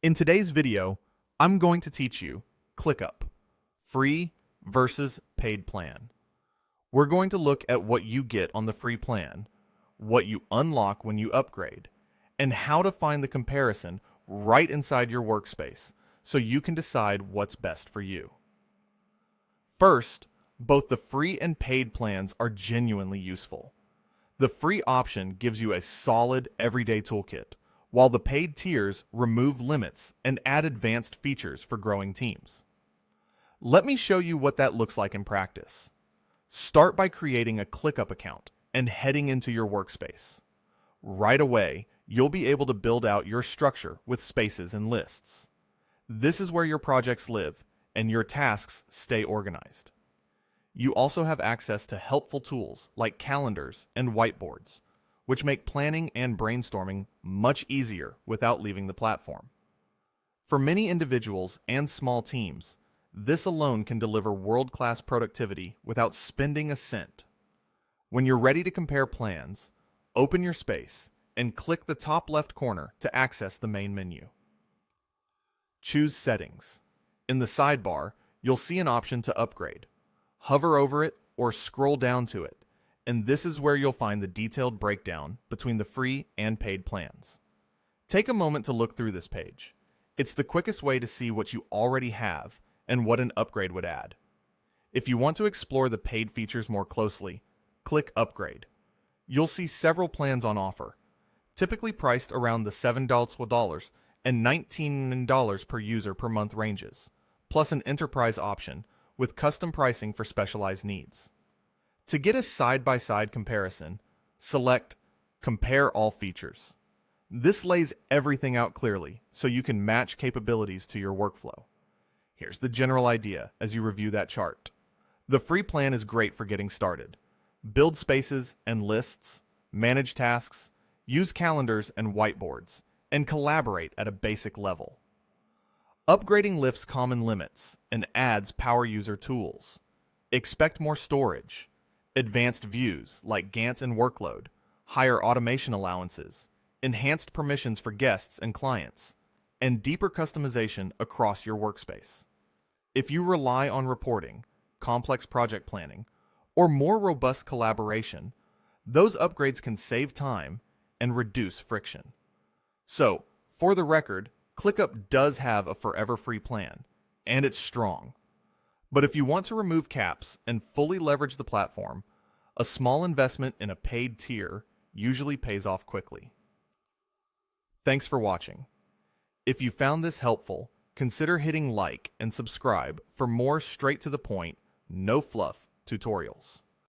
In today's video, I'm going to teach you ClickUp, free versus paid plan. We're going to look at what you get on the free plan, what you unlock when you upgrade, and how to find the comparison right inside your workspace so you can decide what's best for you. First, both the free and paid plans are genuinely useful. The free option gives you a solid everyday toolkit, while the paid tiers remove limits and add advanced features for growing teams. Let me show you what that looks like in practice. Start by creating a ClickUp account and heading into your workspace. Right away, you'll be able to build out your structure with spaces and lists. This is where your projects live and your tasks stay organized. You also have access to helpful tools like calendars and whiteboards, which make planning and brainstorming much easier without leaving the platform. For many individuals and small teams, this alone can deliver world-class productivity without spending a cent. When you're ready to compare plans, open your space and click the top left corner to access the main menu. Choose Settings. In the sidebar, you'll see an option to upgrade. Hover over it or scroll down to it, and this is where you'll find the detailed breakdown between the free and paid plans. Take a moment to look through this page. It's the quickest way to see what you already have and what an upgrade would add. If you want to explore the paid features more closely, click Upgrade. You'll see several plans on offer, typically priced around the $7 and $19 per user per month ranges, plus an enterprise option with custom pricing for specialized needs. To get a side-by-side comparison, select Compare All Features. This lays everything out clearly so you can match capabilities to your workflow. Here's the general idea as you review that chart. The free plan is great for getting started. Build spaces and lists, manage tasks, use calendars and whiteboards, and collaborate at a basic level. Upgrading lifts common limits and adds power user tools. Expect more storage, advanced views like Gantt and workload, higher automation allowances, enhanced permissions for guests and clients, and deeper customization across your workspace. If you rely on reporting, complex project planning, or more robust collaboration, those upgrades can save time and reduce friction. So, for the record, ClickUp does have a forever free plan, and it's strong. But if you want to remove caps and fully leverage the platform, a small investment in a paid tier usually pays off quickly. Thanks for watching. If you found this helpful, consider hitting like and subscribe for more straight to the point, no fluff tutorials.